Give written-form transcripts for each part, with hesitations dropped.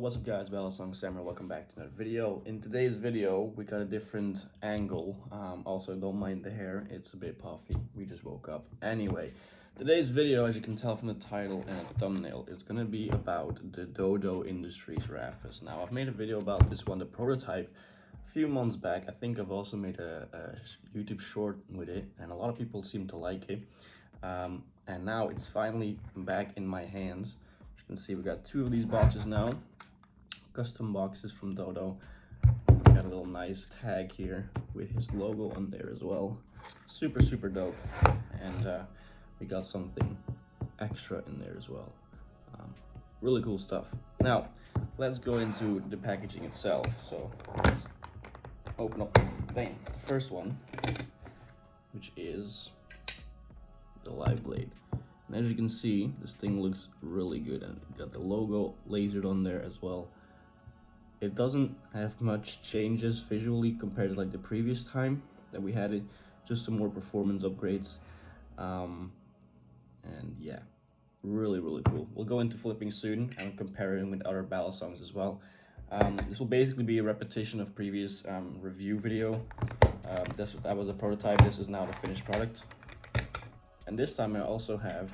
What's up guys, Balisong, welcome back to another video. In today's video, we got a different angle. Also, don't mind the hair, it's a bit puffy. We just woke up. Anyway, today's video, as you can tell from the title and the thumbnail, is gonna be about the Dodo Industries Raphus. Now, I've made a video about this one, the prototype, a few months back. I think I've also made a YouTube short with it, and a lot of people seem to like it. And now it's finally back in my hands. As you can see, we got two of these boxes now, custom boxes from Dodo. We got a little nice tag here with his logo on there as well. Super dope. And we got something extra in there as well. Really cool stuff. Now let's go into the packaging itself. So let's open up the first one, which is the live blade. And as you can see, this thing looks really good, and it got the logo lasered on there as well. It doesn't have much changes visually compared to like the previous time that we had it, just some more performance upgrades. And yeah, really cool. We'll go into flipping soon and comparing with other Balisongs as well. This will basically be a repetition of previous review video. That was the prototype. This is now the finished product. And this time I also have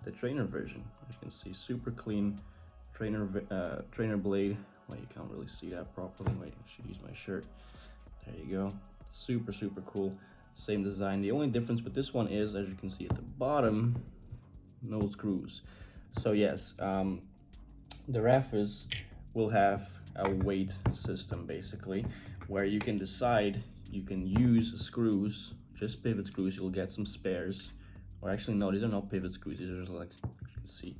the trainer version. As you can see, super clean trainer blade. Well, you can't really see that properly. Wait, I should use my shirt. There you go. Super cool. Same design. The only difference with this one is, as you can see at the bottom, no screws. So yes, the Raphus will have a weight system basically, where you can decide you can use screws, just pivot screws. You'll get some spares, or actually no, these are not pivot screws. These are just like, you can see,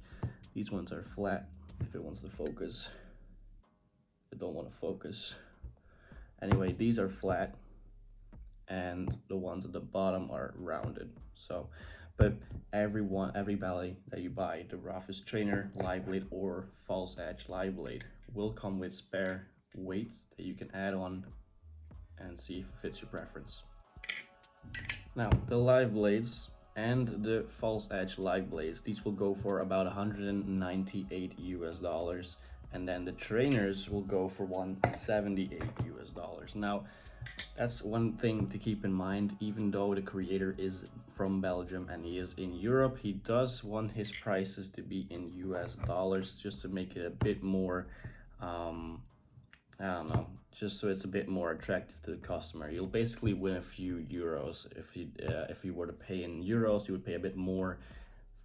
these ones are flat. If it wants to focus, it don't want to focus. Anyway, these are flat, and the ones at the bottom are rounded. So, but every Bally that you buy, the Raphus trainer live blade or false edge live blade, will come with spare weights that you can add on and see if it fits your preference. Now, the live blades and the false edge live blades, these will go for about $198 US, and then the trainers will go for $178 US. Now, that's one thing to keep in mind. Even though the creator is from Belgium and he is in Europe, he does want his prices to be in US dollars, just to make it a bit more I don't know, just so it's a bit more attractive to the customer. You'll basically win a few euros. If you were to pay in euros, you would pay a bit more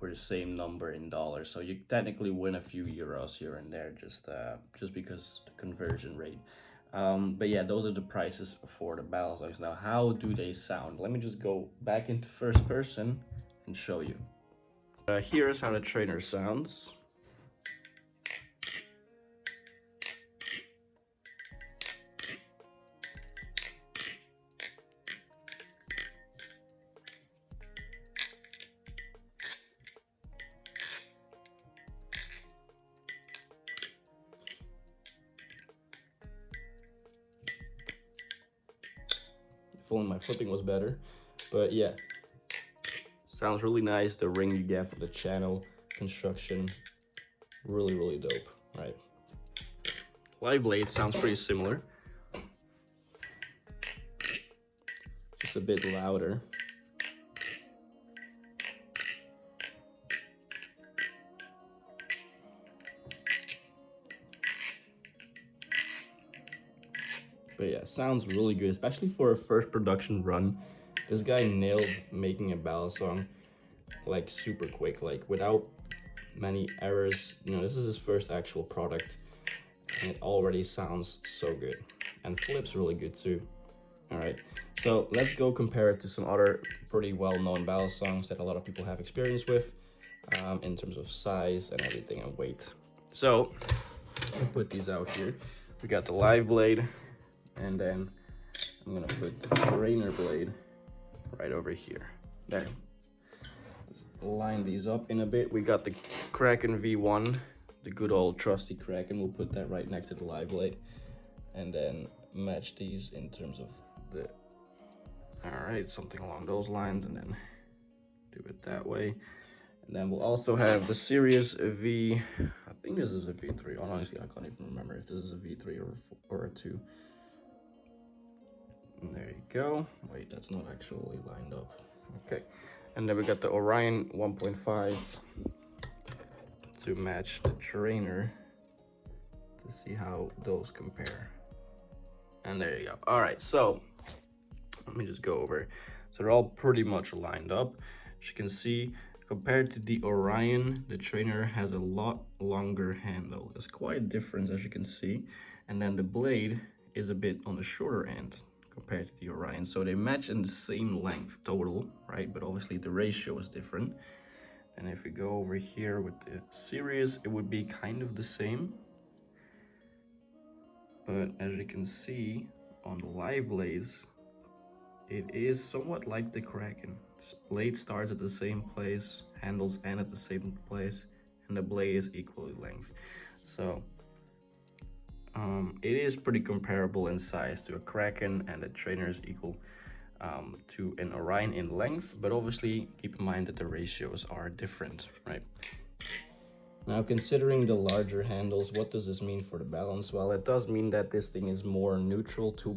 for the same number in dollars. So you technically win a few euros here and there, just because the conversion rate. But yeah, those are the prices for the Balisongs. Now, how do they sound? Let me just go back into first person and show you. Here's how the trainer sounds. If only my flipping was better, but yeah, sounds really nice. The ring you get for the channel construction, really dope, right? Live blade sounds pretty similar, just a bit louder. But yeah, sounds really good, especially for a first production run. This guy nailed making a Balisong like super quick, like without many errors. You know, this is his first actual product, and it already sounds so good, and flips really good too. All right, so let's go compare it to some other pretty well-known Balisongs that a lot of people have experience with, in terms of size and everything and weight. So I'll put these out here. We got the live blade, and then I'm gonna put the trainer blade right over here. There. Let's line these up in a bit. We got the Kraken V1, the good old trusty Kraken. We'll put that right next to the live blade, and then match these in terms of the, all right, something along those lines, and then do it that way. Then we'll also have the Series V. I think this is a V3. Honestly, I can't even remember if this is a V3 or a 2. And there you go. Wait, that's not actually lined up. Okay. And then we got the Orion 1.5 to match the trainer to see how those compare. And there you go. All right, so let me just go over. So they're all pretty much lined up. As you can see, compared to the Orion, the trainer has a lot longer handle. There's quite a difference, as you can see. And then the blade is a bit on the shorter end compared to the Orion. So they match in the same length total, right? But obviously the ratio is different. And if we go over here with the Series, it would be kind of the same. But as you can see on the live blades, it is somewhat like the Kraken. This blade starts at the same place, handles end at the same place, and the blade is equally length. So it is pretty comparable in size to a Kraken, and the trainer is equal to an Orion in length, but obviously keep in mind that the ratios are different, right? Now, considering the larger handles, what does this mean for the balance? Well, it does mean that this thing is more neutral to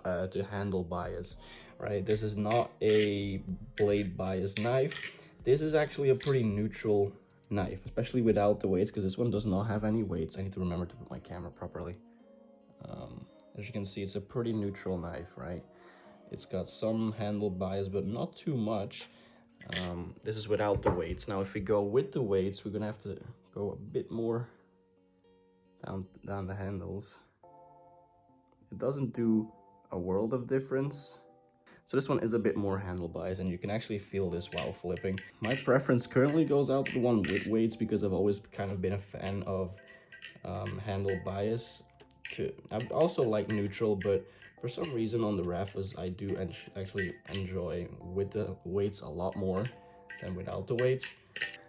to handle bias, right? This is not a blade bias knife. This is actually a pretty neutral knife, especially without the weights, because this one does not have any weights. I need to remember to put my camera properly. As you can see, it's a pretty neutral knife, right? It's got some handle bias, but not too much. This is without the weights. Now, if we go with the weights, we're gonna have to go a bit more down the handles. It doesn't do a world of difference. So this one is a bit more handle bias, and you can actually feel this while flipping. My preference currently goes out to the one with weights because I've always kind of been a fan of handle bias. I also like neutral, but for some reason on the Raphus, I do actually enjoy with the weights a lot more than without the weights.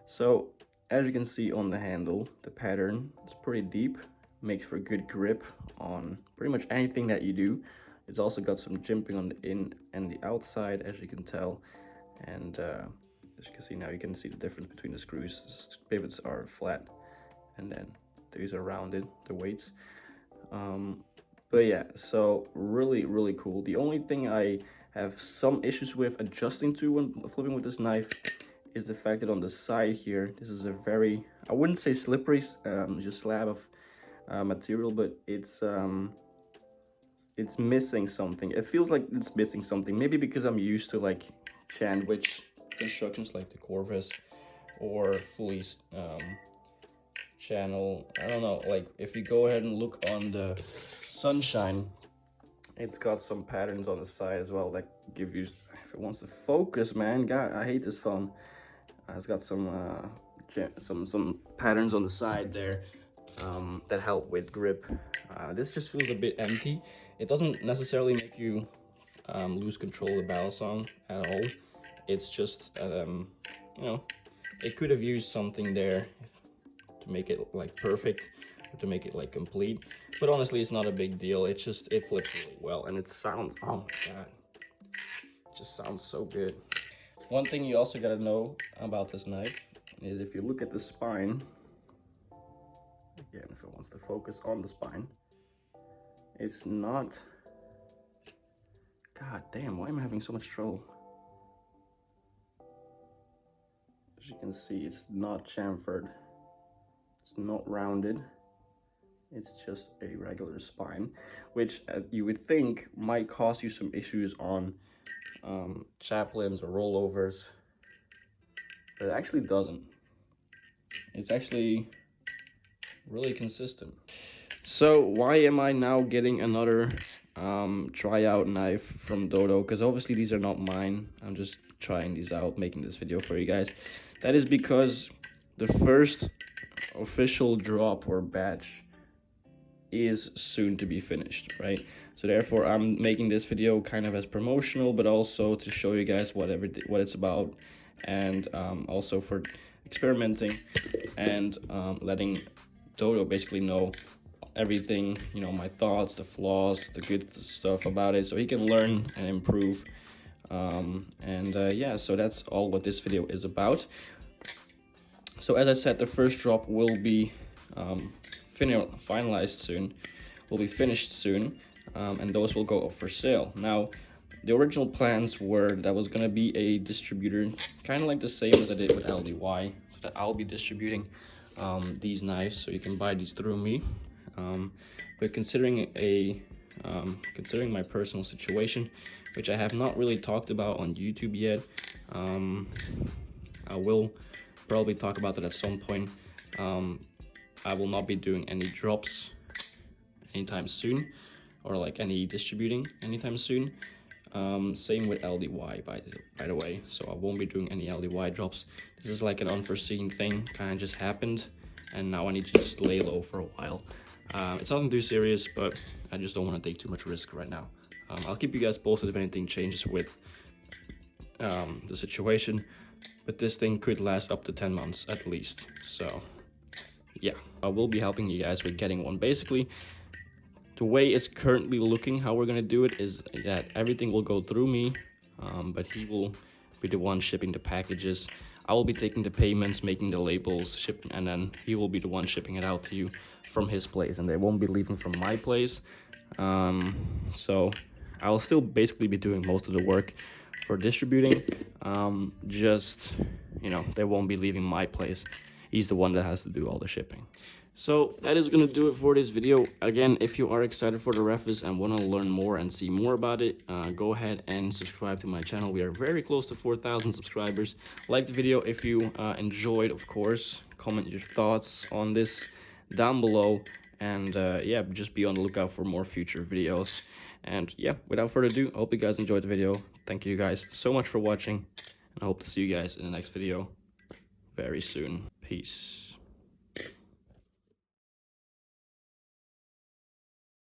So as you can see on the handle, the pattern is pretty deep, makes for good grip on pretty much anything that you do. It's also got some jimping on the in and the outside, as you can tell. And as you can see now, you can see the difference between the screws. The pivots are flat, and then these are rounded, the weights. But yeah, so really cool. The only thing I have some issues with adjusting to when flipping with this knife is the fact that on the side here, this is a very, I wouldn't say slippery, just slab of material, but it's missing something. It feels like it's missing something. Maybe because I'm used to like sandwich constructions like the Corvus or fully channel. I don't know, like if you go ahead and look on the Sunshine, it's got some patterns on the side as well that give you, if it wants to focus, man, God, I hate this phone. It's got some patterns on the side there that help with grip. This just feels a bit empty. It doesn't necessarily make you lose control of the Balisong at all. It's just you know, it could have used something there to make it like perfect, or to make it like complete. But honestly, it's not a big deal. It flips really well, and it sounds, oh my God, it just sounds so good. One thing you also gotta know about this knife is if you look at the spine, again, if it wants to focus on the spine, it's not, God damn, why am I having so much trouble? As you can see, it's not chamfered, it's not rounded. It's just a regular spine, which you would think might cause you some issues on chaplains or rollovers, but it actually doesn't. It's actually really consistent. So why am I now getting another tryout knife from Dodo? Because obviously these are not mine. I'm just trying these out, making this video for you guys. That is because the first official drop or batch is soon to be finished, right? So therefore I'm making this video kind of as promotional, but also to show you guys what it's about, and also for experimenting and letting Dodo basically know everything, you know, my thoughts, the flaws, the good stuff about it, so he can learn and improve. Yeah, so that's all what this video is about. So as I said, the first drop will be finalized soon, will be finished soon, and those will go up for sale. Now, the original plans were that was gonna be a distributor, kind of like the same as I did with LDY, so that I'll be distributing these knives, so you can buy these through me. But considering my personal situation, which I have not really talked about on YouTube yet, I will probably talk about that at some point. I will not be doing any drops anytime soon, or like any distributing anytime soon. Same with LDY, by the way, so I won't be doing any LDY drops. This is like an unforeseen thing, kind of just happened, and now I need to just lay low for a while. It's nothing too serious, but I just don't want to take too much risk right now. I'll keep you guys posted if anything changes with the situation, but this thing could last up to 10 months at least. So yeah, I will be helping you guys with getting one. Basically, the way it's currently looking, how we're gonna do it is that everything will go through me, but he will be the one shipping the packages. I will be taking the payments, making the labels, shipping, and then he will be the one shipping it out to you from his place, and they won't be leaving from my place. So I'll still basically be doing most of the work for distributing. Just, you know, they won't be leaving my place. He's the one that has to do all the shipping. So that is going to do it for this video. Again, if you are excited for the Raphus and want to learn more and see more about it, go ahead and subscribe to my channel. We are very close to 4,000 subscribers. Like the video if you enjoyed, of course. Comment your thoughts on this down below. And yeah, just be on the lookout for more future videos. And yeah, without further ado, I hope you guys enjoyed the video. Thank you guys so much for watching. And I hope to see you guys in the next video very soon. Peace.